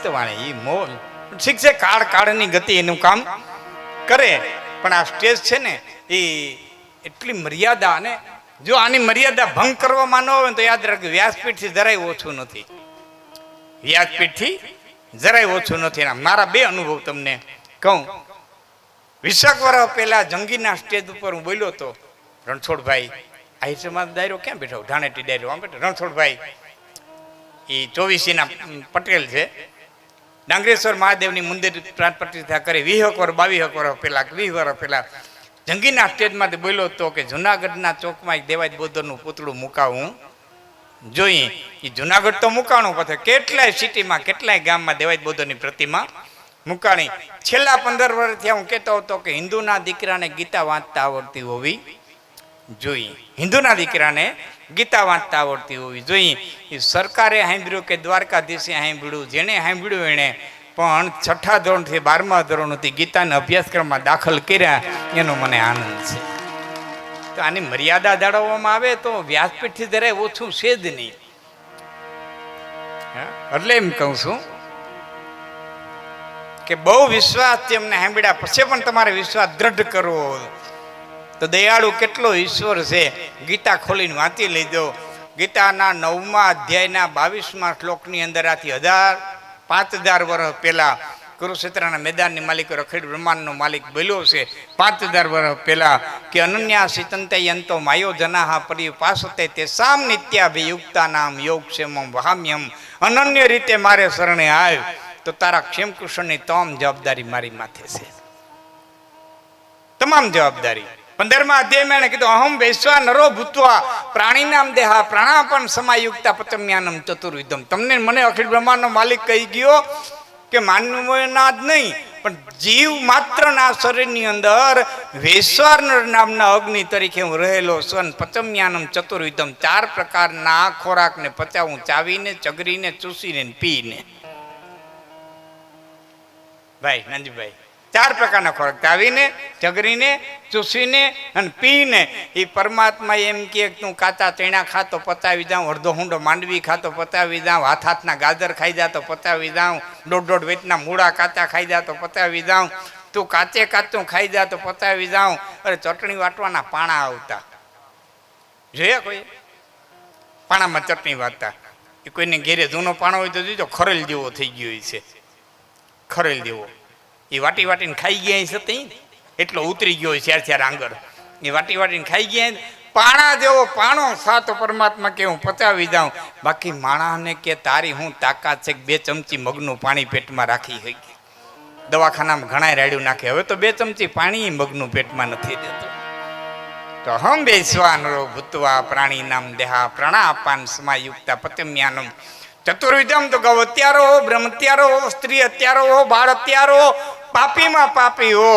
વાણી ઠીક છે, કાળની ગતિ એનું કામ કરે, પણ આ સ્ટેજ છે ને એ એટલી મર્યાદા, અને જો આની મર્યાદા ભંગ કરવામાં ન હોય તો યાદ રાખજો વ્યાસપીઠથી જરાય ઓછું નથી, વ્યાસપીઠથી જરાય ઓછું નથી. મારા બે અનુભવ તમને કહું. 20 વર્ષ પહેલા જંગીના સ્ટેજ ઉપર હું બોલ્યો હતો. રણછોડભાઈ આહિરમાં ડાયરો ક્યાં બેઠો, ઢાણેટી ડાયરો આમ બેઠો. રણછોડભાઈ એ 24ના પટેલ છે, ડાંગરેશ્વર મહાદેવની મંદિર પ્રાણ પ્રતિષ્ઠા કરી 20 વર્ષ 22 વર્ષ પહેલા 20 વર્ષ પહેલા જંગીના સ્ટેજમાંથી બોલ્યો હતો કે જુનાગઢના ચોકમાં એક દેવાય બોધરનું પૂતળું મુકાવું જોઈએ. એ જુનાગઢ તો મુકાણું, પછી કેટલાય સિટીમાં કેટલાય ગામમાં દેવાય બોધરની પ્રતિમા મુકાણી. છેલ્લા 15 વર્ષથી હું કહેતો હતો કે હિન્દુના દીકરાને ગીતા વાંચતા આવડતી હોવી જોઈએ, હિન્દુના દીકરાને ગીતા વાંચતા આવડતી હોવી જોઈએ. એ સરકારે સાંભળ્યું કે દ્વારકાધીશે સાંભળ્યું, જેને સાંભળ્યું એણે પણ 6થા ધોરણથી 12મા ધોરણથી ગીતાના અભ્યાસક્રમમાં દાખલ કર્યા, એનો મને આનંદ છે. તો આની મર્યાદા જાળવવામાં આવે તો વ્યાસપીઠથી જરાય ઓછું છે જ નહીં. એટલે એમ કહું છું કે બહુ વિશ્વાસ તેમને સાંભળ્યા પછી પણ તમારે વિશ્વાસ દ્રઢ કરવો તો દયાળુ કેટલો ઈશ્વર છે. ગીતા ખોલીને વાંચી લેજો. ગીતાના 9મા અધ્યાયના 22મા શ્લોકની અંદર આથી 5000 વર્ષ પહેલા કુરુક્ષેત્રના મેદાનની માલિક અખિલ બ્રહ્માંડનો માલિક બોલ્યો છે 5000 વર્ષ પહેલા કે અનન્યા સિતંતે યંતો માયો જનાહ પરિપાસતે તેસામ નિત્યાભિયુક્તા નામ યોગક્ષેમમ વહામ્યમ. અનન્ય રીતે મારે શરણે આવ તો તારા ક્ષેમ કુશળની તમામ જવાબદારી મારી માથે છે, તમામ જવાબદારી. 15મા અધ્યાયમાં એણે કીધું અહમ વૈશ્વા નરો ભૂત્વા પ્રાણીનામ દેહા પ્રાણાપન સમાયુક્તા પચમ્યાનમ ચતુર્વિધમ. તમને મને અખિલ બ્રહ્માંડનો માલિક કહી ગયો કે માનવના જ નહીં પણ જીવ માત્રના શરીરની અંદર વૈશ્વાર નામના અગ્નિ તરીકે હું રહેલો છું. પચમ્યાનમ ચતુર્વિધમ 4 પ્રકારના ખોરાકને પચાવું, ચાવીને, ચગરીને, ચૂસીને, પીને. ભાઈ નાનજીભાઈ 4 પ્રકારના ખોરાક, ચાવીને, ચગરીને, ચૂસીને અને પીને. એ પરમાત્મા એમ કે તું કાચા ચણા ખાતો પતાવી જાઉં, અડધો હુંડો માંડવી ખાતો પતાવી જાઉં, હાથના ગાજર ખાઈ જાતો પતાવી જાઉં, 1.5 વેતના મૂળા કાચા ખાઈ જાતો પતાવી જાઉં, તું કાચું ખાઈ જાતો પતાવી જાઉં. અરે ચટણી વાટવાના પાણા આવતા જોયા કોઈ? પાણામાં ચટણી વાટતા. એ કોઈને ઘેરે જૂનો પાણો હોય તો જોજો ખરેલ જેવો થઈ ગયો છે, ખરેલ જેવો. એ વાટી વાટીને ખાઈ ગયા છે, એટલો ઉતરી ગયો હોય ચાર આંગળ. એ વાટી વાટીને ખાઈ ગયા. પાણા જેવો પાણો સાતો પરમાત્મા કે હું પચાવી જાઉં. બાકી માણાને કે તારી હું તાકાત છે 2 ચમચી મગનું પાણી પેટમાં રાખી હોય. દવાખાનામાં ઘણા રાડ્યું નાખે, હવે તો 2 ચમચી પાણી મગનું પેટમાં નથી દેતું. તો હમ વૈશ્વાનરો ભૂત્વા પ્રાણી નામ દેહા પ્રાણાપાન સમાયુક્તા પચમ્યાનમ ચતુર્વિધમ. તો ગૌ અત્યારો હો, બ્રહ્મ અત્યારો હો, સ્ત્રી અત્યારો હો, બાળ અત્યારો હો, પાપીમાં પાપી હો,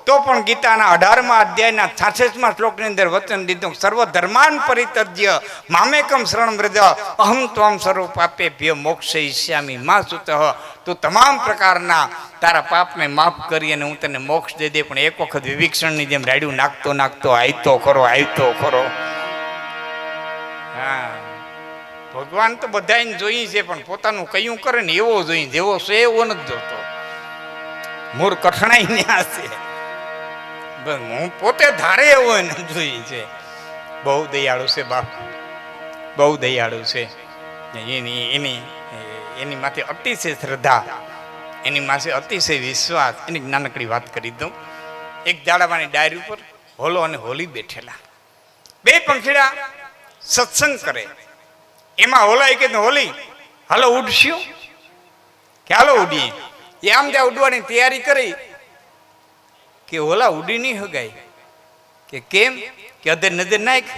તો પણ ગીતાના 18મા અધ્યાયના 66મા શ્લોકની અંદર વચન દીધું સર્વ ધર્માન પરિત્યજ્ય મામેકમ શરણં વ્રજ અહમ ત્વં સર્વ પાપેભ્યો મોક્ષયિષ્યામિ મા સુતઃ. તો તમામ પ્રકારના તારા પાપને માફ કરી અને હું તને મોક્ષ દઈ દે. પણ એક વખત વિભીક્ષણની જેમ રાડ્યું નાખતો આવતો ખરો. હા, ભગવાન તો બધાને જોઈ છે પણ પોતાનું કયું કરે ને એવો જોઈ, જેવો છે એવો નથી જોતો. મૂળ કઠણાઈ ન્યા છે, હું પોતે ધારે એવો એને જોઈ છે. બહુ દયાળુ છે બાપ, બહુ દયાળુ છે. એની માથે અતિશય શ્રદ્ધા, એની માથે અતિશય વિશ્વાસ. એની નાનકડી વાત કરી દઉં. એક જાડાવાની ડાયરી ઉપર હોલો અને હોલી બેઠેલા, 2 પંખીડા સત્સંગ કરે. એમાં હોલા કે હોલી હાલો ઉડશું, કે હાલો ઉડીએ. એ આમ ત્યાં ઉડવાની તૈયારી કરી કે હોલા ઉડી નહીં હગાય. કે કેમ? કે અધર નજર નાખ,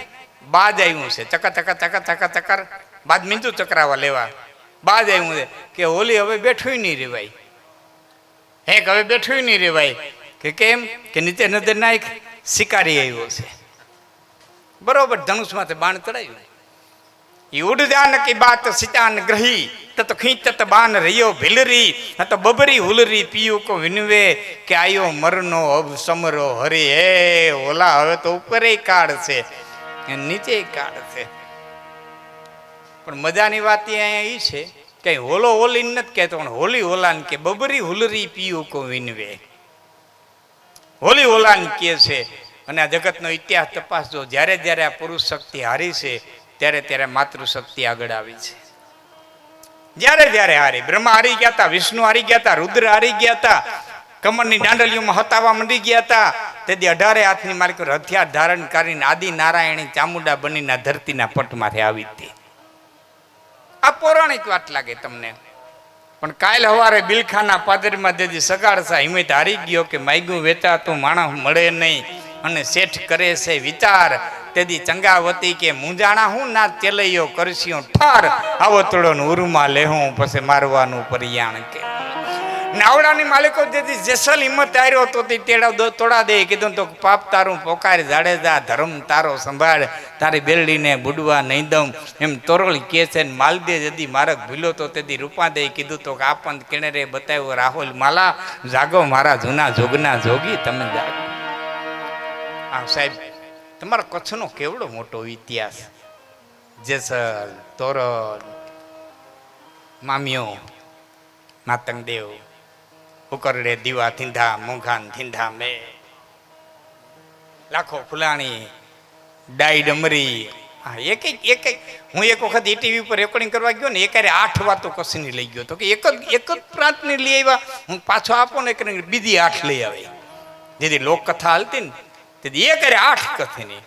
બાજ આવ્યું છે, ચકર બાદ મીંડું ચકરાવા લેવા બાજ આવ્યું છે. કે હોલી હવે બેઠું નહીં રેવાય. હવે બેઠું નહીં રેવાય. કે કેમ? કે નીચે નજર નાખ, શિકારી આવ્યો છે. બરોબર ધનુષમાંથી બાણ ચડાવ્યું. ઉડજાન કી બાત સિતાન ગ્રહી તત ખીંચત બાન રહ્યો ભીલરી ન તો બબરી હુલરી પીયું કો વિનવે કે આયો મરનો અબ સમરો હરે. હે ઓલા હવે તો ઉપરે કાળ છે, નીચે કાળ છે. પણ મજાની વાત અહીંયા એ છે કઈ હોલો હોલી નથી કહેતો, પણ હોલી હોલાને કે બબરી હુલરી પીયું કો વિનવે, હોલી હોલાને કહે છે. અને આ જગતનો ઇતિહાસ તપાસજો, જ્યારે જ્યારે આ પુરુષ શક્તિ હારી છે ત્યારે ત્યારે માતૃશક્તિ આગળ આવી છે. જ્યારે જ્યારે હારી, બ્રહ્મા હારી ગયા હતા, વિષ્ણુ હારી ગયા હતા, રુદ્ર હારી ગયા હતા, કમરની દાંડલીઓમાં હતાવા મંડી ગયા હતા. તેથી 18 હાથની માલિકો હથિયાર ધારણ કરીને આદિ નારાયણી ચામુંડા બનીને ધરતીના પટમાંથી આવી હતી. આ પૌરાણિક વાત લાગે તમને, પણ કાલ હવારે બિલખાના પાદરમાં દેજી સગાડસા હિંમત હારી ગયો કે માયગું વેતા તું માણસ મળે નહીં અને શેઠ કરે છે વિચાર. તેથી ચંગાવતી કે મુંજાણા હું ના ચેલૈયો કરશ્યો ઠાર, આવતડો ઉરુમાં લેહું પછી મારવાનું પરિયાણ કે. નાવડાની માલિકો જેથી જેસલ હિંમત આવ્યો તો તેડા તોડા દે, કીધું તો પાપ તારું પોકાર જાડેજા, ધર્મ તારો સંભાળ, તારી બેરડીને બુડવા નહીં દઉં. એમ તોરલ કે છે ને માલદે જદી મારક ભૂલો તો તેથી રૂપા દે, કીધું તો આ પંથ કેણે રે બતાવ્યો રાહુલ માલા, જાગો મારા જૂના જોગના જોગી તમે જાગો. હા સાહેબ, તમારા કચ્છનો કેવડો મોટો ઇતિહાસ, જેસલ, તોરલ, મામ્યો, માતંગદેવ, ઉકરડે દીવા થીંધા, મોઘાન થીંધા મે, લાખો ફુલાણી, ડાઈ ડમરી. હા એક હું એક વખત ટીવી પર રેકોર્ડિંગ કરવા ગયો ને, એકારે 8 વાતો કચ્છની લઈ ગયો તો કે એક જ પ્રાંતની લઈ આવ્યા. હું પાછો આપો ને કરીને બીજી 8 લઈ આવી. જેથી લોકકથા હાલતી ને તેથી એકારે 8 કથની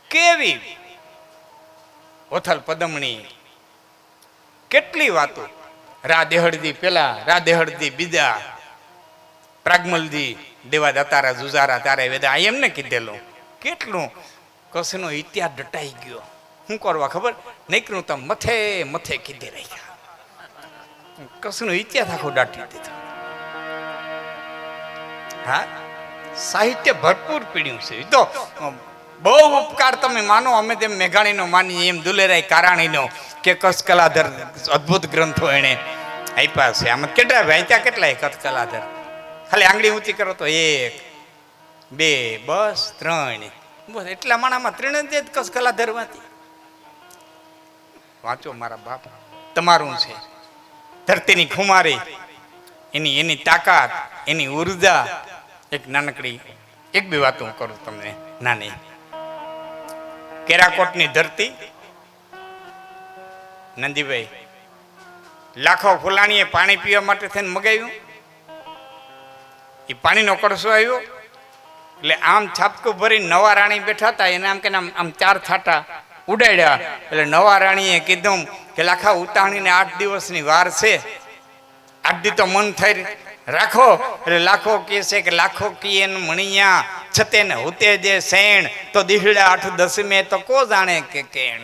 કેવી ઓથલ પદમણી, કેટલી વાતો. રાધેહળદી પેલા, રાધેહળદી બીજા, પ્રાગમલજી દેવા દતારા જુજારા તારે વેદા, એમ ને કીધેલું. કેટલું કચ્છનો ઇતિહાસ ડટાઈ ગયો. શું કરવા ખબર, નહીકરું તો મથે મથે કીધે રહ્યા. કચ્છનો ઇતિહાસ આખો દાટી દીધો. હા, સાહિત્ય ભરપૂર પીડ્યું છે. તો બહુ ઉપકાર તમે માનો, અમે તેમ મેઘાણીનો માની, એમ દુલેરાય કારાણીનો કે કચ્છ કલાધર અદ્ભુત ગ્રંથો એને આપ્યા છે. આમાં કેટલા વાંચ્યા, કેટલાય કચ્છ કલાધર. ખાલી આંગળી ઊંચી કરો તો 1 2 બસ 3, બસ એટલા માણામાં 3 જ કચ્છ કલાધર વાંચી. વાંચો મારા બાપ, તમારું છે. ધરતીની ખુમારી, એની તાકાત, એની ઉર્જા. એક નાનકડી 1-2 વાતો હું કરું તમને નાની. કેરાકોટની ધરતી, નંદીભાઈ લાખો ફુલાણીએ પાણી પીવા માટે થઈને મગાવ્યું. એ પાણીનો કળશો આવ્યો એટલે આમ છાપકું ભરી નવા રાણી બેઠા હતા, એને આમ કે આમ 4 છાંટા ઉડાડ્યા. એટલે નવા રાણીએ કીધું કે લાખા ઉતાણીને 8 દિવસની વાર છે, 8 દી તો મન થઈ રાખો. એટલે લાખો કહે છે કે લાખો કી એન મણિયા છતે ને હુતે જે સેણ, તો દીહડા 8 10 તો કો જાણે કે કેણ.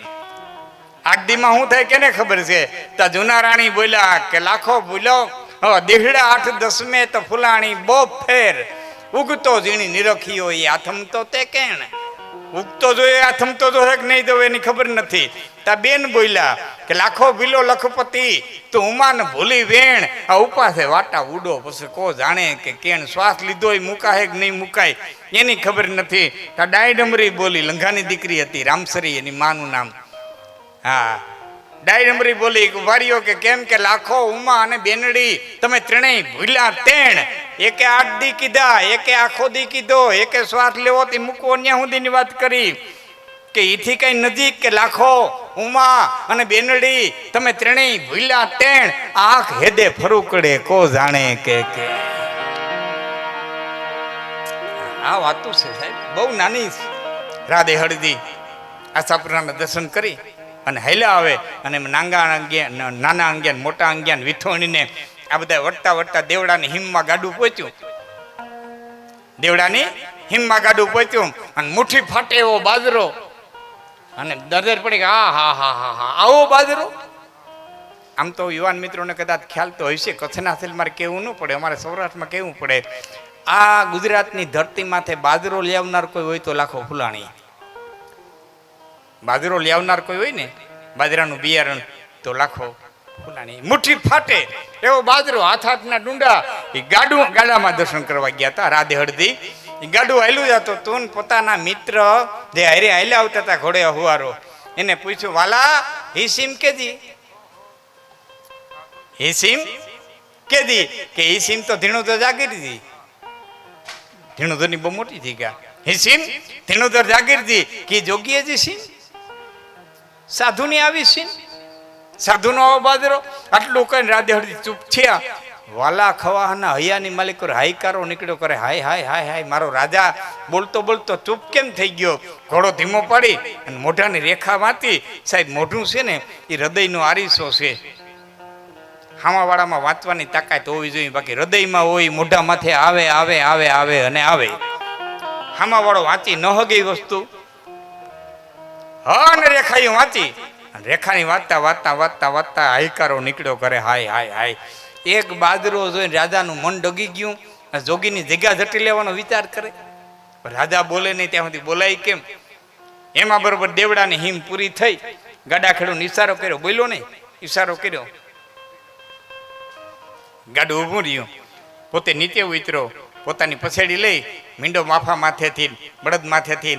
8 દીમાં શું થાય કેને ખબર છે? તો જૂના રાણી બોલ્યા કે લાખો બોલો, દીહડા 8 10 તો ફુલાણી બહુ ફેર, ઉગતો ઝીણી નિરખીયો એ આથમતો તે કેણ. ઉગતો જોઈએ આથમતો તો હે કે નહીં તો એની ખબર નથી. તા બેન બોલ્યા કે લાખો ભીલો લખપતિ, તું ઉમાન ભૂલી વેણ, આ ઉપાસે વાટા ઉડો પછી કો જાણે કે કેણ. શ્વાસ લીધો એ મુકાય કે નહીં મુકાય એની ખબર નથી. તા ડાઈ ડમરી બોલી, લંઘાની દીકરી હતી, રામસરી એની માનું નામ. હા, ડાઈ ડમરી બોલી વારીઓ કે કેમ કે લાખો ઉમા અને બેનડી તમે ત્રણેય ભૂલ્યા તેણ. એકે 8 દી કીધા, એકે આખો દી કીધો, એકે શ્વાસ લેવો તે મૂકવો ન્યા સુધીની વાત કરી કે એથી કઈ નજીક કે લાખો ઉમા અને બેનડી તમે ત્રણેય ભૂલ્યા તેણ, આંખ હેદે ફરુકડે કો જાણે કે. આ વાતો છે સાહેબ, બહુ નાની. રાધે હળદી આશાપુરાના દર્શન કરી અને હેલા આવે અને નાના અંગ્યાન મોટા અંગ્યાન વિથોણીને આ બધા વટતા વટતા દેવડાની હિમમાં ગાડું પહોંચ્યું. દેવડાની હિમમાં ગાડું પહોંચ્યું અને મુઠ્ઠી ફાટે એવો બાજરો. અને દરદર પડી કે હા હા હા હા હા આવો બાજરો. આમ તો યુવાન મિત્રોને કદાચ ખ્યાલ તો હશે, કચ્છના સેલ મારે કહેવું ન પડે, અમારે સૌરાષ્ટ્રમાં કહેવું પડે. આ ગુજરાતની ધરતી માથે બાજરો લેવનાર કોઈ હોય તો લાખો ફુલાણી. બાજરો લેવનાર કોઈ હોય ને, બાજરાનું બિયારણ, તો લાખો ફુલાણી. મુઠ્ઠી ફાટે એવો બાજરો, હાથના ડુંડા. એ ગાડામાં દર્શન કરવા ગયા હતા રાધે હળદી. એ ગાડું હાલ્યું જતો તું પોતાના મિત્ર જે હારે હાલ્યા આવતા હતા ઘોડે હુવારો, એને પૂછ્યું વાલા હી સીમ કેજી. એ સીમ કેદી કે એ સીમ તો ધીણોધર જાગીર હતી, ધીણોધરની બહુ મોટી થઈ ગયા. એ સીમ ધીણોધર જાગીર હતી કે જોગીએ જે સીમ સાધુની આવી સીમ, સાધુનો આવો બાજરો. આટલું કહીને રાધે હળદી ચૂપ થયા. વાલા ખવાના હૈયાની માલિક હાઈકારો નીકળ્યો કરે, હાય હાય હાય હાય, મારો રાજા બોલતો બોલતો ચૂપ કેમ થઈ ગયો? ઘોડો ધીમો પાડી અને મોઢાની રેખા વાંચી. સાહેબ મોઢું છે ને એ હૃદયનો આરીસો છે, હામાવાળામાં વાંચવાની તાકાત હોવી જોઈએ, બાકી હૃદયમાં હોય મોઢા માથે આવે આવે આવે આવે અને આવે. હામાવાળો વાંચી ન હગી વસ્તુ હા ને રેખાયું વાંચી, રેખાની વાંચતા વાંચતા વાંચતા વાંચતા હાઈકારો નીકળ્યો કરે, હાય હાય હાય. એક બાજરો જોઈને રાજાનું મન ડગી ગયું. જોગીની જગ્યા ઝટી લેવાનો વિચાર કરે, રાજા બોલે નહીં ત્યાં સુધી બોલાય કેમ? એમાં બરોબર દેવડાની હિમ પૂરી થઈ. ગાડા ખેડૂને ઈશારો કર્યો, બોલ્યો નહીં, ઈશારો કર્યો. ગાડું ઊભું રહ્યું, પોતે નીચે ઉતર્યો, પોતાની પછેડી લઈ મીંડો માફા માથેથી બળદ માથેથી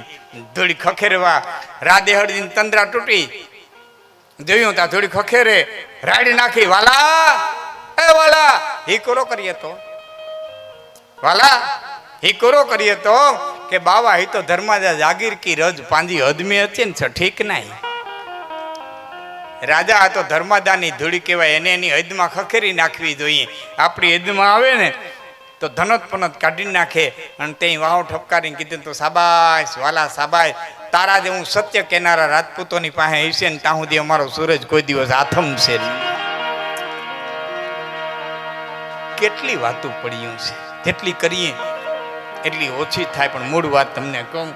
ધૂળી ખખેરવા. રાધે હળદી તંદ્રા તૂટી જોયું તા ધૂળી ખખેરે રાડી નાખી. વાલા એ વાલા હિકોરો કરીએ તો, વાલા હિકોરો કરીએ તો કે બાવા હી તો ધર્માજા જાગીર કી રજ પાંજી હદમી હતી ને ઠીક નહીં. રાજા આ તો ધર્માદાની ધૂળી કહેવાય, એને એની હદમાં ખખેરી નાખવી જોઈએ. આપણી હદમાં આવે ને તો ધનત પનત કાઢી નાખે. અને તે વાહો ઠપકારીને કીધું તો સાબાશ વાલા સાબાશ, તારા જે હું સત્ય કેનારા રાજપૂતોની પાસે હશે ને ત્યાં સુધી અમારો સૂરજ કોઈ દિવસ આથમશે નહીં. કેટલી વાતો પડ્યું છે, જેટલી કરીએ એટલી ઓછી થાય. પણ મૂળ વાત તમને કહું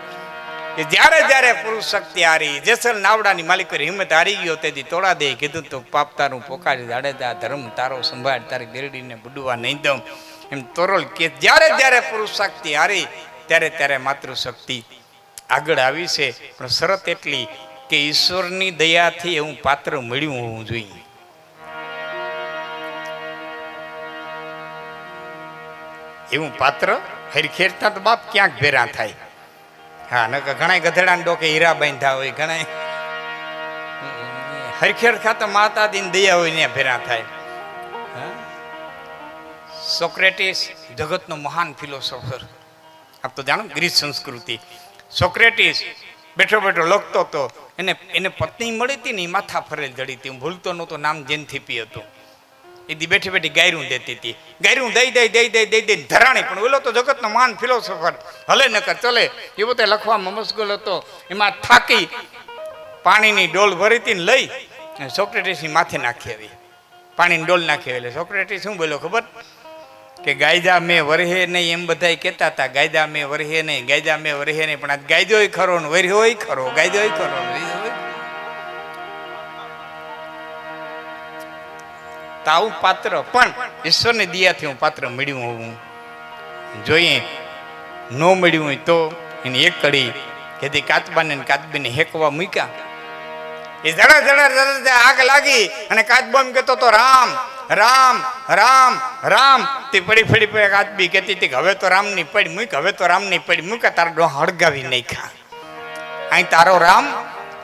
કે જ્યારે જ્યારે પુરુષ શક્તિ હારી, જેસલ નાવડાની માલિકો હિંમત હારી ગયો તેથી તોડા દે. કીધું તો પાપ તારું પોકારી જાડેદા, ધર્મ તારો સંભાળ, તારી બેરડીને બુડવા નહીં દઉં. એમ તોરલ કે જ્યારે જ્યારે પુરુષ શક્તિ હારી ત્યારે ત્યારે માતૃશક્તિ આગળ આવી છે. પણ શરત એટલી કે ઈશ્વરની દયાથી એવું પાત્ર મળ્યું હોવું જોઈએ. એવું પાત્ર હરખેરતા તો બાપ ક્યાંક ભેરા થાય. હા ન ઘણા ગધેડા ડોકે હીરા બાંધ્યા હોય, ઘણા હરખેર ખાતા માતા દીન દયા હોય ને ભેરા થાય. સોક્રેટિસ જગતનો મહાન ફિલોસોફર, આપ તો જાણો ગ્રીસ સંસ્કૃતિ. સોક્રેટિસ બેઠો બેઠો લખતો હતો, એને પત્ની મળી હતી ને એ માથા ફરેલ જડી હતી. હું ભૂલતો નહોતો, નામ જેનથીપી હતું. એ દી બેઠી બેઠી ગાયરું દેતી હતી, ગાયરું દઈ દઈ દઈ દઈ દઈ દઈ ધરાણી. પણ ઓલો તો જગતનો મહાન ફિલોસોફર, હલે નકર ચલે એ પોતે લખવામાં મશગુલ હતો. એમાં થાકી પાણીની ડોલ ભરી હતી ને લઈ સોક્રેટિસની માથે નાખી આવી, પાણીની ડોલ નાખી આવી. એટલે સોક્રેટિસ શું બોલ્યો ખબર? કે ગાયદા મેં વરહે નહીં એમ બધા કહેતા હતા. ગાયદા મેં વરહે નહીં, ગાયદા મેં વરહે નહીં, પણ આ ગાયદોય ખરો ને વર્હોય ખરો, ગાયદોય ખરો ને. તો આવું પાત્ર પણ ઈશ્વરની દયાથી હું પાત્ર મળ્યું હોવું જોઈએ. ન મળ્યું હોય તો એની એક કડી કેથી કાચબાને કાચબીને હેકવા મૂક્યા. એ જડા જડા જડા આગ લાગી અને કાચબો એમ કહેતો તો રામ રામ રામ રામ. તે પડી પડી પડી કાચબી કહેતી હતી કે હવે તો રામની પડી મૂક, હવે તો રામની પડી મૂક, તારો ડો હળગાવી નહીં ખા. અહીં તારો રામ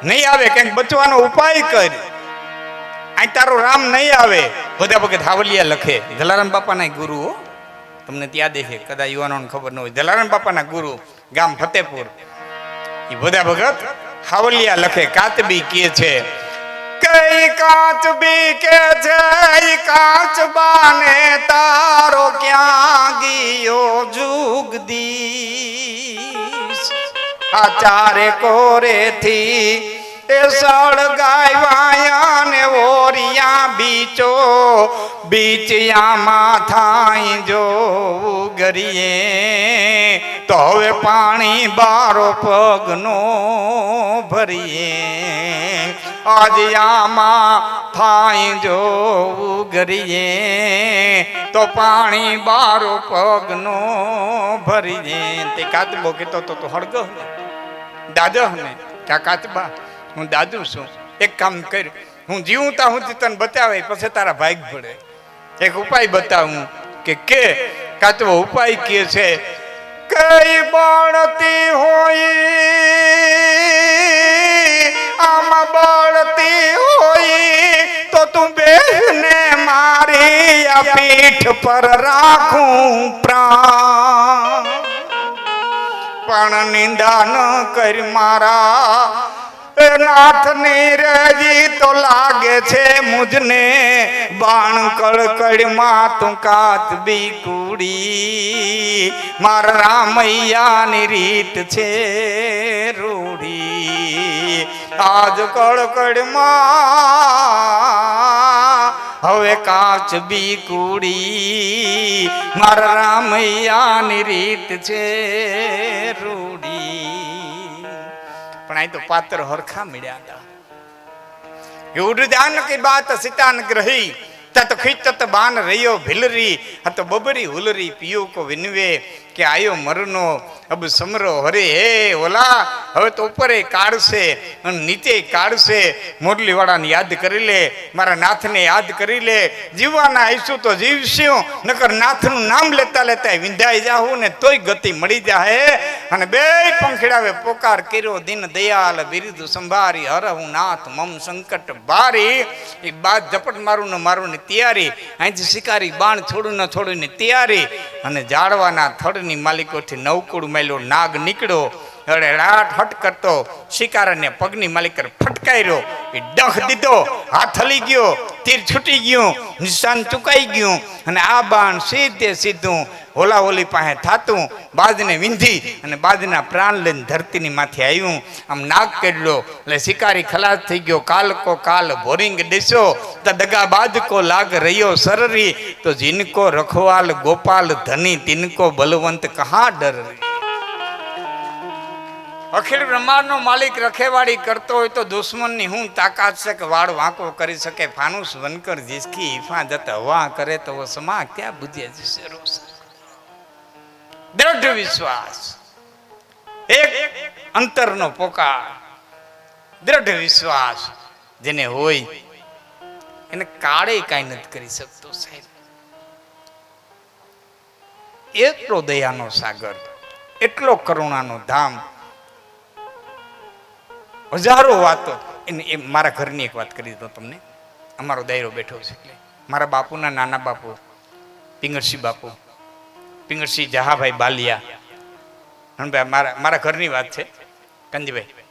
નહીં આવે, કંઈક બચવાનો ઉપાય કર. અહીં તારો રામ નહીં આવે. બધા ભગત હાવલિયા લખે, જલારામ બાપાના ગુરુ, તમને ત્યાં દેખે કદાચ યુવાનોને ખબર ન હોય. જલારામ બાપાના ગુરુ, ગામ ફતેપુર, એ બધા ભગત હાવલિયા લખે. કાચબી કે છે, કઈ કાચબી કે છે કાચબાને તારો ક્યાં ગયો જુગદીશ. આ ચારે કોરેથી એ સળગાવ્યા ને ઓરિયા બીચો બીચિયામાં થાય જો ગરીએ તો હવે પાણી બારો પગનો ભરીએ. આજયામાં થાય જો ગરીએ તો પાણી બારો પગનો ભરીએ. તે કાચબો કહેતો તો હળગો ને દાદો ને ક્યાં કાચબા હું દાદુ છું. એક કામ કર, હું જીવું તા હું તને બતાવે પછી તારા ભાગ પડે. એક ઉપાય બતાવું કે કાચબો ઉપાય કે છે, કઈ બળતી હોય આમાં બળતી હોય તો તું બેને મારી મારી આ પીઠ પર રાખું પ્રાણ, પણ નિંદા ન કરી મારા નાથ ની રેજી તો લાગે છે મુજને બાણ કળકળમાં તું કાત બી કુડી મારા રામૈયાની રીત છે રૂડી આજ કળકળમાં હવે કાચ બી કુડી મારા રામૈયાની રીત છે રૂડી પણ અહીં તો પાત્ર હરખા મળ્યા હતા ઉડજાન की बात सीता न ग्रही तत खींचत बान रहियो भिलरी हत बबरी हुलरी पियो को विनवे કે આયો મરનો અબ સમરો હરે હે ઓલા હવે તો ઉપર કાઢશે અને નીચે કાઢશે મોરલી વાળાને યાદ કરી લે મારા નાથને યાદ કરી લે જીવવાના આવીશું તો જીવશું નકર નાથનું નામ લેતા લેતા વિંધાઈ જાહું ને તોય ગતિ મળી જાહે અને બે પંખીડાવે પોકાર કર્યો દિન દયાલ બિરુદ સંભારી હરહું નાથ મમ સંકટ બારી એ બાદ ઝપટ મારું ને મારું ની તૈયારી અહીંથી શિકારી બાણ છોડું ન છોડું ની તૈયારી અને જાળવાના થડની માલિકોથી નવકુળ માયલો નાગ નીકળ્યો રાટ હટ કરતો શિકારને પગની માલિકર ફટકાર્યો એ ડખ દીધો હાથ હલી ગયો તીર છૂટી ગયું નિશાન ચુકાઈ ગયું અને આ બાણ સીધે સીધું હોલા હોલી પાસે થાતું બાજને વિંધી અને બાજના પ્રાણ લઈને ધરતીની માથે આવ્યું આમ નાગ કેડલો એટલે શિકારી ખલાસ થઈ ગયો કાલ કો કાલ ભોરિંગ દેશો તો દગા બાજ કો લાગ રહ્યો સરરી તો જીનકો રખવાલ ગોપાલ ધની તિનકો બલવંત કહા ડર અખિલ બ્રહ્માંડનો માલિક રખેવાળી કરતો હોય તો દુશ્મનની હું તાકાત છે કે વાળ વાંકો કરી શકે ફાનુસ વનકર જીસકી હિફાજત હવા કરે તો વો સમા ક્યાં બુદ્ધિ જશે રોસ દ્રઢ વિશ્વાસ એક અંતરનો પોકાર દ્રઢ વિશ્વાસ જેને હોય એને કાળે કાંઈ નથી કરી શકતો સાહેબ એટલો દયાનો સાગર એટલો કરુણાનો ધામ હજારો વાતો એ મારા ઘરની એક વાત કરી દો તમને અમારો દાયરો બેઠો છે એટલે મારા બાપુના નાના બાપુ પિંગળસિંહ બાપુ પિંગળસિંહ જહાભાઈ બાલિયા મારા ઘરની વાત છે કંજીભાઈ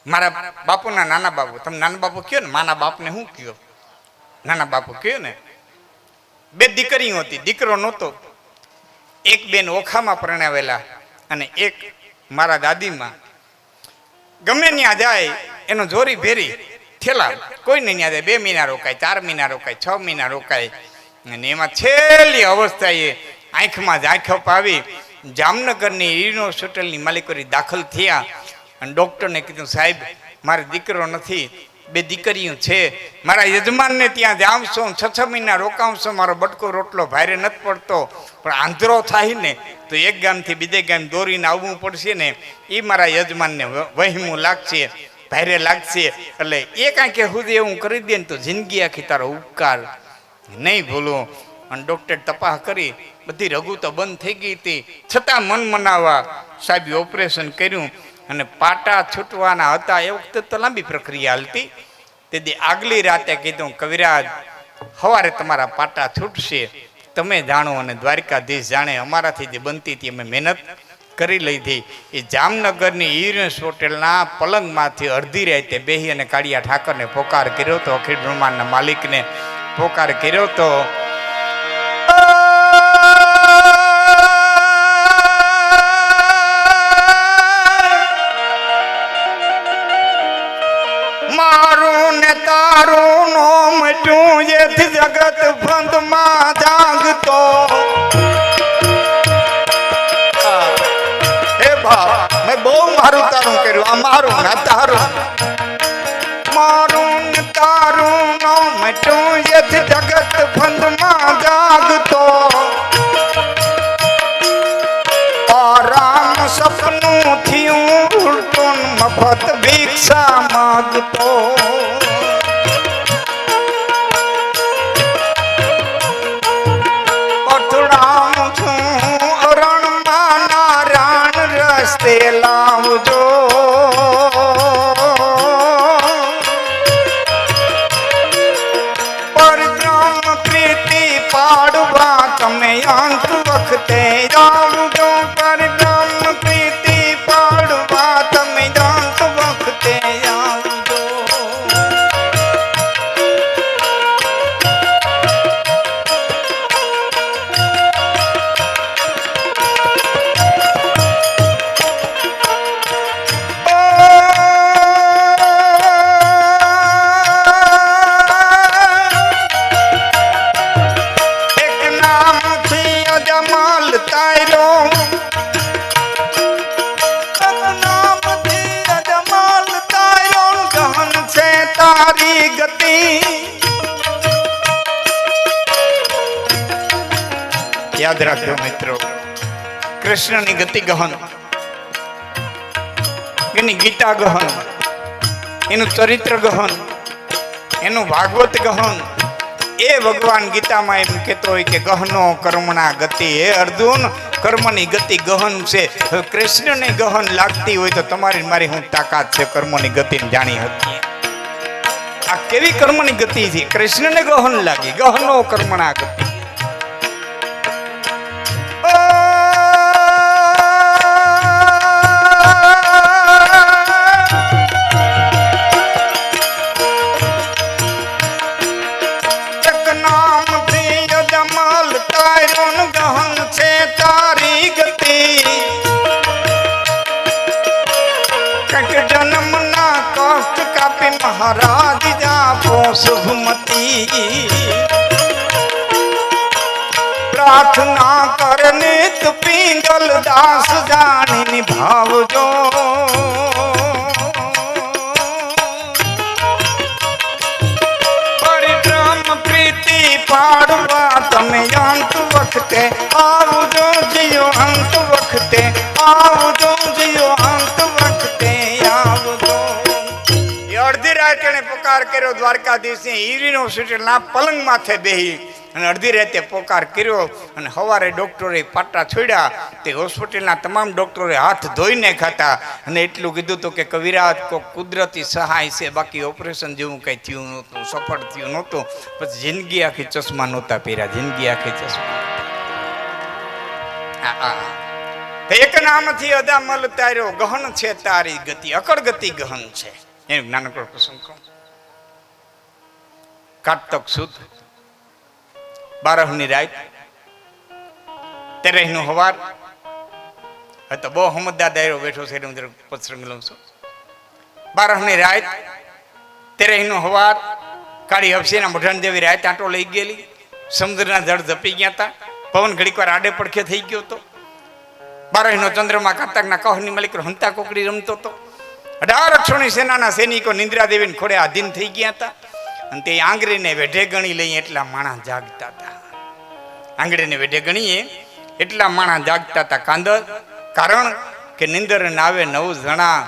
મારા બાપુના નાના બાપુ તમે નાના બાપુ કયો ને માના બાપને શું કયો નાના બાપુ કયો ને બે દીકરીઓ હતી દીકરો નહોતો એક બેન ઓખામાં પરણાવેલા અને એક મારા દાદીમાં ગમે ત્યાં જાય એનો જોરી ભેરી થેલા કોઈને ત્યાં જાય 2 મહિના રોકાય 4 મહિના રોકાય 6 મહિના રોકાય અને એમાં છેલ્લી અવસ્થાએ આંખમાં જ આંખો પાવી જામનગરની યુનિવર્સિટીની માલિકોરી દાખલ થયા અને ડૉક્ટરને કીધું સાહેબ મારે દીકરો નથી 2 દીકરીઓ છે મારા યજમાનને ત્યાં જાઉં છું 6 મહિના રોકાઉં છું મારો બટકો રોટલો ભારે નથી પડતો પણ આંધળો થાય ને તો એક ગામથી બીજે ગામ દોરીને આવવું પડશે ને એ મારા યજમાનને વહેમું લાગશે ભારે લાગશે એટલે એ કાંઈ કે સુધી એવું કરી દે ને તો જિંદગી આખી તારો ઉપકાર નહીં ભૂલું અને ડૉક્ટર તપાસ કરી બધી રઘુ તો બંધ થઈ ગઈ હતી છતાં મન મનાવવા સાહેબ ઓપરેશન કર્યું અને પાટા છૂટવાના હતા એ વખતે તો લાંબી પ્રક્રિયા હાલતી તેથી આગલી રાતે કીધું કવિરાજ સવારે તમારા પાટા છૂટશે તમે જાણો અને દ્વારકાધીશ જાણે અમારાથી જે બનતી હતી અમે મહેનત કરી લીધી એ જામનગરની ઈરસ હોટેલના પલંગમાંથી અડધી રાતે બેહી અને કાળિયા ઠાકરને પોકાર કર્યો તો અખિલ બ્રહ્માંડના માલિકને પોકાર કર્યો તો મારું ને તારું નો મટ્યું જેથી જગત બંધમાં જાગતો હે બા મેં બહુ મારું તારું કર્યું આ મારું ના તારું મારું ને તારું નો મટ્યું જેથી જગત બંધમાં જાગતો આરામ સપનું થયું ઉલટું મફત ભિક્ષા માગતો અથડાઉં છું રણમાં નારાયણ રસ્તે લાવજો અંત વખતે આવજો પરબ્રહ્મ પ્રીતિ પાડવા તમે અંત વખતે આવજો. યાદ રાખજો મિત્રો, કૃષ્ણની ગતિ ગહન, એની ગીતા ગહન, એનું ચરિત્ર ગહન, એનું ભાગવત ગહન. એ ભગવાન ગીતામાં એમ કહેતો હોય કે ગહનો કર્મણા ગતિ. હે અર્જુન, કર્મની ગતિ ગહન છે. કૃષ્ણને ગહન લાગતી હોય તો તમારી મારી હું તાકાત છે કર્મની ગતિને જાણી હતી. આ કેવી કર્મની ગતિ છે? કૃષ્ણને ગહન લાગી, ગહનો કર્મણા ગતિ. મહારાજ જાપો શુભમતી, પ્રાર્થના કરને તો પિંગલ દાસ જાણી નિભાવજો. પરિબ્રહ્મ પ્રીતિ પાડવા તમે અંત વખતે આવજો જીઓ, અંત વખતે આવજો જીઓ, અંત વખતે આવજો. અડધી રાત એને પોકાર કર્યો દ્વારકાધીશ યુનિવર્સિટીના પલંગ માથે બેહી અને અડધી રાતે પોકાર કર્યો અને સવારે ડોક્ટરે પાટા છોડ્યા. તે હોસ્પિટલના તમામ ડોક્ટરોએ હાથ ધોઈને ખાતા અને એટલું કીધું હતું કે કવિરાજ કોઈ કુદરતી સહાય છે, બાકી ઓપરેશન જેવું કંઈ થયું નહોતું, સફળ થયું નહોતું. પછી જિંદગી આખી ચશ્મા નહોતા પહેર્યા, જિંદગી આખી ચશ્મા. એક નામથી અદામલ તાર્યો, ગહન છે તારી ગતિ, અકળ ગતિ ગહન છે. એનું નાનકડો પ્રસંગ કહું. કારતક સુદ 12ની રાત, 13નું હવાર. તો બહુ હમદાર દાયરો બેઠો છે, હું પ્રસંગ લઉં છું. 12ની રાત, 13નું હવાર. કાળી હફસીના મોઢાણ જેવી રાત આંટો લઈ ગયેલી. સમુદ્રના જળ ઝપી ગયા હતા. પવન ઘડીક વાર આડે પડખે થઈ ગયો હતો. 12નો ચંદ્રમાં કારતકના કહની મલિક હંતા કોકડી રમતો હતો. 18 અક્ષોની સેનાના સૈનિકો નિંદ્રા દેવીને ખોડે આધીન થઈ ગયા હતા. અને તે આંગળીને વેઢે ગણી લઈ એટલા માણા જાગતા હતા. આંગળીને વેઢે ગણીએ એટલા માણા જાગતા હતા. કારણ કે નિંદર નાવે 9 જણા.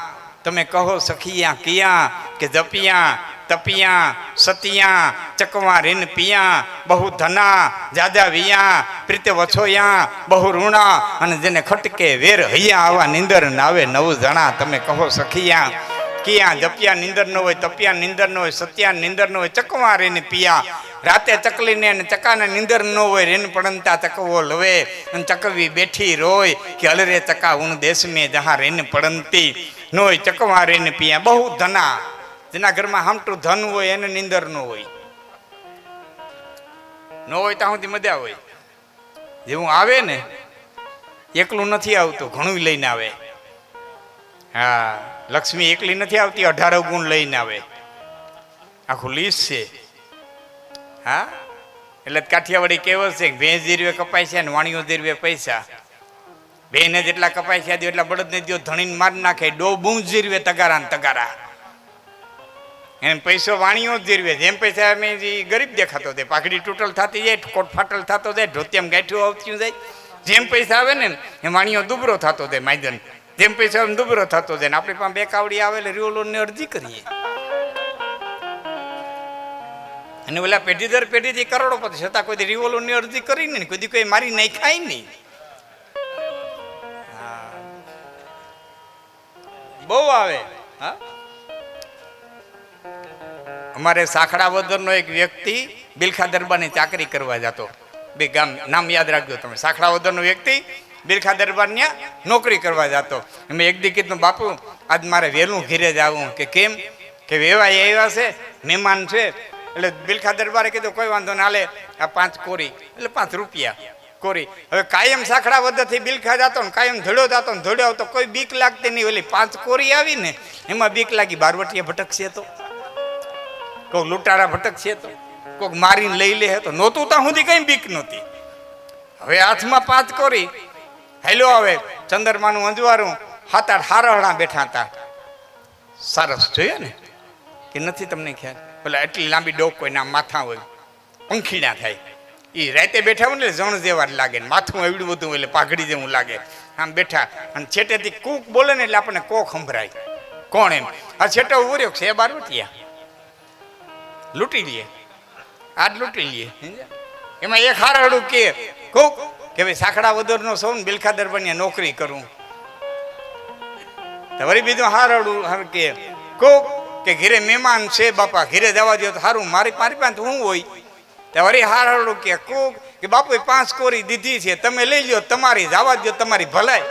તમે કહો સખિયા કિયા કે જપિયા તપિયા સતિયા ચકવા રીન પિયા બહુ ધના જાજા વિયા પ્રીતે વછોયા બહુ ઋણા અને જેને ખટકે વેર હૈયા આવા નિંદર નાવે 9 જણા. તમે કહો સખિયા કિયા જપિયા નિંદર ન હોય, તપિયા નિંદર ન હોય, સત્યા નિંદર ન હોય, ચકવા રીન પિયા. રાતે ચકલીને અને ચકાને નિંદર ન હોય, રેન પડંતા ચકવો લવે અને ચકવી બેઠી રોય કે અલરે ચકા ઉણ દેશ મેં જહા રેન પડંતી ન હોય, ચકવા રેન પિયા બહુ ધના. જેના ઘરમાં હામટું ધન હોય એને નિંદર ન હોય, ન હોય ત્યાં સુધી મજા હોય. જેવું આવે ને એકલું નથી આવતું, ઘણું લઈને આવે. હા, લક્ષ્મી એકલી નથી આવતી, 18 ગુણ લઈને આવે. આખું લીસ છે. હા, એટલે કાઠિયાવાડી કહેવત છે કે ભેંસ જીરવે કપાય છે ને વાણીઓ જીરવે પૈસા. બેને જેટલા કપાય છે એટલા બળદને દો ધણીને માર નાખે. ડો બૂંજ જીરવે તગારા ને તગારા. એને પૈસો વાણીઓ જ જીરવે. જેમ પૈસા અમે ગરીબ દેખાતો જાય, પાઘડી તૂટલ થતી જાય, કોટ ફાટલ થતો જાય, ધોતિયામ ગાંઠિયું આવતું જાય. જેમ પૈસા આવે ને એ વાણીઓ દુબરો થતો જાય. માયદન જેમ પૈસા દુબરો થતો જાય ને આપણી પાસે 2 કાવડી આવે એટલે રિવોલ્વરની અરજી કરીએ. અને ઓલા પેઢી દર પેઢીથી કરોડોપતિ છતાં કોઈ રિવોલ્વરની અરજી કરી નહીં, કોઈ મારી નહીં ખાય નહીં. બહુ આવે. હા, અમારે સાખડા વદરનો એક વ્યક્તિ બિલખા દરબારની ચાકરી કરવા જતો. બે ગામ નામ યાદ રાખજો તમે. સાખડાવદરનો વ્યક્તિ બિલખા દરબાર ત્યાં નોકરી કરવા જતો. એમાં એક દી કીધું, બાપુ આજ મારે વહેલું ઘીરે જ આવું. કે કેમ? કે વેવાય આવ્યા છે, મહેમાન છે. એટલે બિલખા દરબારે કીધું કોઈ વાંધો ના, લે આ 5 કોરી, એટલે 5 રૂપિયા કોરી. હવે કાયમ સાખડાવદરથી બિલખા જતો ને કાયમ ધડ્યો જતો ને ધડ્યો આવતો, કોઈ બીક લાગતી નહીં. ઓલી 5 કોરી આવી ને એમાં બીક લાગી, બારવટીયા ભટકશે તો, કોઈક લૂંટારા ભટકશે તો, કોઈક મારીને લઈ લે તો. નહોતું ત્યાં સુધી કઈ બીક નહોતી. હવે હાથમાં 5 કોરી, હેલો હવે ચંદ્રમાનું અંજવારું, 7-8 હારહણા બેઠા હતા. સરસ જોયા ને કે નથી તમને ખ્યાલ? પેલા એટલી લાંબી ડોક હોય, ના માથા હોય, પંખીડા થાય. એ રાતે બેઠા હોય ને જણ જેવા જ લાગે, માથું એવડું બધું એટલે પાઘડી જેવું લાગે. આમ બેઠા અને છેટેથી કૂક બોલે ને એટલે આપણને કોક સંભળાય. કોણ એમ? આ છેટો ઉભો રહ્યો છે, બારવટિયા લૂંટી લઈએ, આજ લૂંટી લઈએ. એમાં એક હારહડું કે કૂક કે ભાઈ સાખડાવદરનો સૌ ને બિલખા દરબારની નોકરી કરું. તો વળી બીજું હારહડું કે કૂક કે ઘીરે મહેમાન છે બાપા, ઘીરે જવા દો તો સારું, મારી પાસે શું હોય? તો વળી હારહડું કે કૂક કે બાપુ 5 કોરી દીધી છે, તમે લઈ લો, તમારી જવા દો, તમારી ભલાઈ.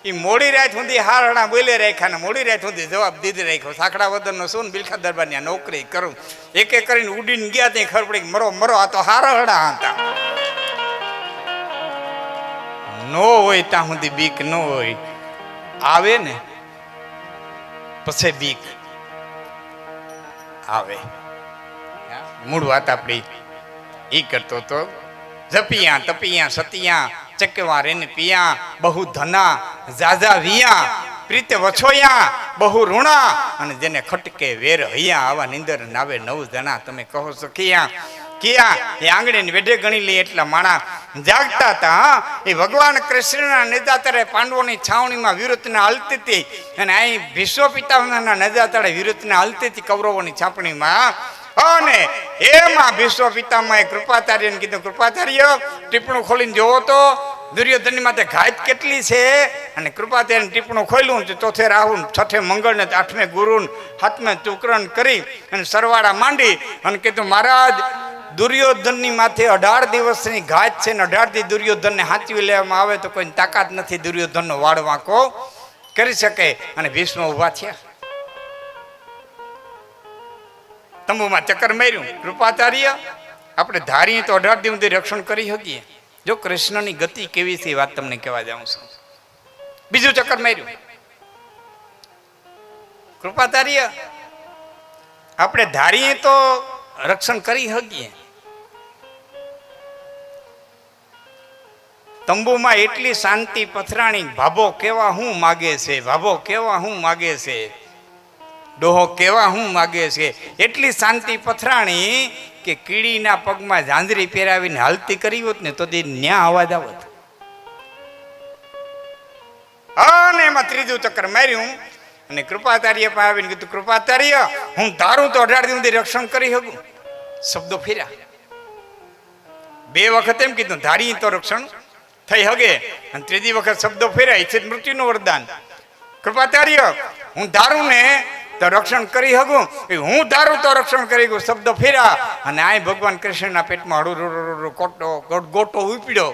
એ મોડી રાત સુધી હારહડા બોલે રાખ્યા ને મોડી રાત સુધી જવાબ દીધી રાખ્યો. સાખડાવદરનો શું ને બિલખા દરબારની નોકરી કરું. એક એક કરીને ઉડીને ગયા ત્યાં ખબર પડી મરો મરો, આ તો હારહડા હતા. નો હોય ત્યાં સુધી બીક ન હોય, આવે ને પછી બીક આવે. મૂળ વાત આપણી ઈ કરતો તો જપિયા તપિયા સતિયા ચકવા રેન પિયા, બહુ ધના જાજા વિયા, પ્રીત વછોયા બહુ ઋણા, અને જેને ખટકે વેર હૈયા, આવા નિંદર નાવે 9 જણા. તમે કહો છો કિયા કિયા એ આંગણે વેઢે ગણી લે એટલા માણા જાગતા હતા. એ ભગવાન કૃષ્ણના નેજાતરે પાંડવોની છાવણીમાં વિરુદ્ધના હલતી હતી, અને અહીં ભીષ્મ પિતામહના નેજાતરે વિરુદ્ધના હલતી હતી કૌરવોની છાપણીમાં. અને એમાં ભીષ્મ પિતામહે કૃપાચાર્યને કીધું, કૃપાચાર્ય ટીપણું ખોલીને જોવો તો દુર્યોધનની માથે ઘાત કેટલી છે. અને કૃપાચાર્યને ટીપણું ખોલ્યું, ચોથે રાહુ, છઠે મંગળ ને 8મે ગુરુ, 7મે ચુકરણ કરી અને સરવાળા માંડી અને કીધું, મહારાજ દુર્યોધનની માથે 18 દિવસની ઘાત છે ને 18 દી દુર્યોધનને હાંચવી લેવામાં આવે તો કોઈ તાકાત નથી દુર્યોધનનો વાળ વાંકો કરી શકે. અને ભીષ્મ ઉભા થયા, તંબુમાં ચક્કર માર્યું. કૃપાચાર્ય આપણે ધારીએ તો 18 દી સુધી રક્ષણ કરી શકીએ. જો કૃષ્ણની ગતિ કેવી છે વાત તમને કહેવા જાઉં છું. બીજું ચક્કર માર્યું. કૃપાચાર્ય આપણે ધારીએ તો રક્ષણ કરી શકીએ. તંબુમાં એટલી શાંતિ પથરાણી, ભાભો કેવા હું માગે છે, ભાભો કેવા હું માગે છે, ડોહો કેવા હું માગે છે. એટલી શાંતિ પથરાણી કે કીડીના પગમાં ઝાંઝરી પહેરાવીને હાલતી કરી હોત ને તો તે ન્યા અવાજ આવત. અને એમાં ત્રીજું ચક્કર માર્યું અને કૃપાચાર્ય પાસે આવીને કીધું, કૃપાચાર્ય હું ધારું તો 18 દી સુધી રક્ષણ કરી શકું. શબ્દો ફેર્યા. 2 વખત એમ કીધું ધારી તો રક્ષણ થઈ શકે, અને ત્રીજી વખત શબ્દો ફેર્યા, ઈચ્છિત મૃત્યુનું વરદાન. કૃપાચાર્ય હું ધારું ને તો રક્ષણ કરી શકું, હું ધારું તો રક્ષણ કરી શકું. શબ્દો ફેર્યા અને આ ભગવાન કૃષ્ણના પેટમાં હળુ ગોટો ઉપડ્યો.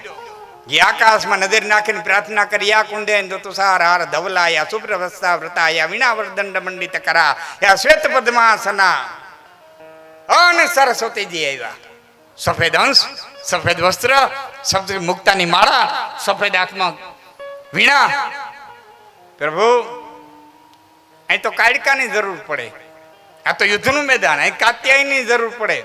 એ આકાશમાં નજર નાખીને પ્રાર્થના કરી, આ કુંડે તુષાર હાર ધવલાયા શુભ્રવસ્તા વ્રતાયા વિનાવર દંડ મંડિત કરા યા શ્વેત પદ્માસના. અને સરસ્વતીજી આવ્યા. સફેદ અંશ, સફેદ વસ્ત્ર, શબ્દ મુક્તાની માળા, સફેદ આંખમાં વીણા. પ્રભુ અહીં તો કાયકાની જરૂર પડે, આ તો યુદ્ધનું મેદાન, અહીં કાત્યાયની જરૂર પડે,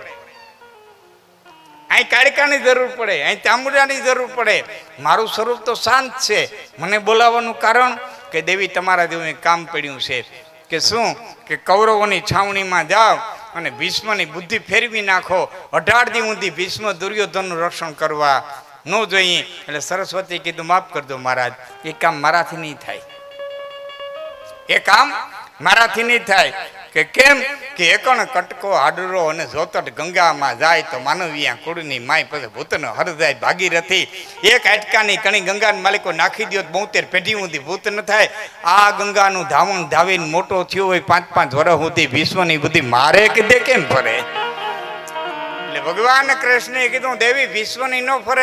અહીં કાળકાની જરૂર પડે, અહીં ચામુંડાની જરૂર પડે. મારું સ્વરૂપ તો શાંત છે. મને બોલાવવાનું કારણ કે દેવી તમારા જેવું એક કામ પડ્યું છે કે શું કે કૌરવોની છાવણીમાં જાઓ અને ભીષ્મની બુદ્ધિ ફેરવી નાખો. 18 દી સુધી ભીષ્મ દુર્યોધનનું રક્ષણ કરવા ન જોઈએ. એટલે સરસ્વતી કીધું, માફ કરજો મહારાજ, એ કામ મારાથી નહીં થાય, એ કામ મારાથી નહીં થાય. કે કેમ કે એકણ કટકો હાડરો અને જોતટ ગંગામાં જાય તો માનવીયા કુળની માય પછી ભૂતનો હર જાય ભાગીરથી. એક હાટકાની કણી ગંગાના માલિકો નાખી દો 72 પેઢી સુધી ભૂત ન થાય. આ ગંગાનું ધાવણ ધાવીને મોટો થયો હોય 5-5 વર્ષ સુધી ભીષ્મની બુદ્ધિ મારે કીધે કેમ ફરે. એટલે ભગવાન કૃષ્ણે કીધું દેવી વિશ્વની ન ફરે